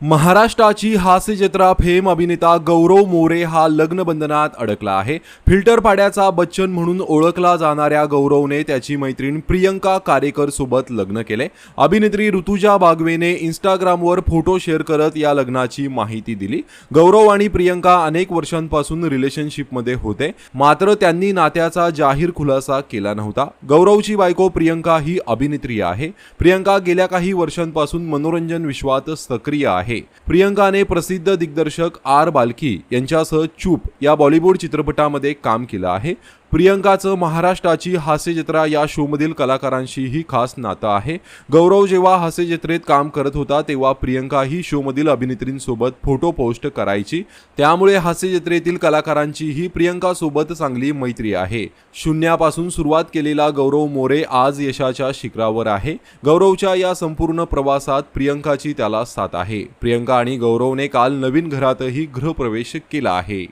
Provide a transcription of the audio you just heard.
महाराष्ट्राची हास्यजत्रा फेम अभिनेता गौरव मोरे हा लग्न बंधनात अडकला आहे। फिल्टर पाड्याचा बच्चन म्हणून ओळखला जाणाऱ्या गौरवने त्याची मैत्रीण प्रियंका कारेकर सोबत लग्न केले। अभिनेत्री ऋतुजा बागवेने इंस्टाग्रामवर फोटो शेअर करत या लग्नाची माहिती दिली। गौरव आणि प्रियंका अनेक वर्षांपासून रिलेशनशिपमध्ये होते, मात्र त्यांनी नात्याचा जाहीर खुलासा केला नव्हता। गौरवची बायको प्रियंका ही अभिनेत्री आहे। प्रियंका गेल्या काही वर्षांपासून मनोरंजन विश्वात सक्रिय आहे। प्रियंकाने प्रसिद्ध दिग्दर्शक आर बाल्की यांच्यासह चूप या बॉलिवूड चित्रपटामध्ये काम केलं आहे। प्रियंकाचं महाराष्ट्राची हास्यजत्रा या शोमधील कलाकारांशीही खास नातं आहे। गौरव जेव्हा हास्यजत्रेत काम करत होता तेव्हा प्रियंका ही शोमधील अभिनेत्रींसोबत फोटो पोस्ट करायची, त्यामुळे हास्यजत्रेतील कलाकारांचीही प्रियंकासोबत चांगली मैत्री आहे। शून्यापासून सुरुवात केलेला गौरव मोरे आज यशाच्या शिखरावर आहे। गौरवच्या या संपूर्ण प्रवासात प्रियंकाची त्याला साथ आहे। प्रियंका आणि गौरवने काल नवीन घरातही गृहप्रवेश केला आहे।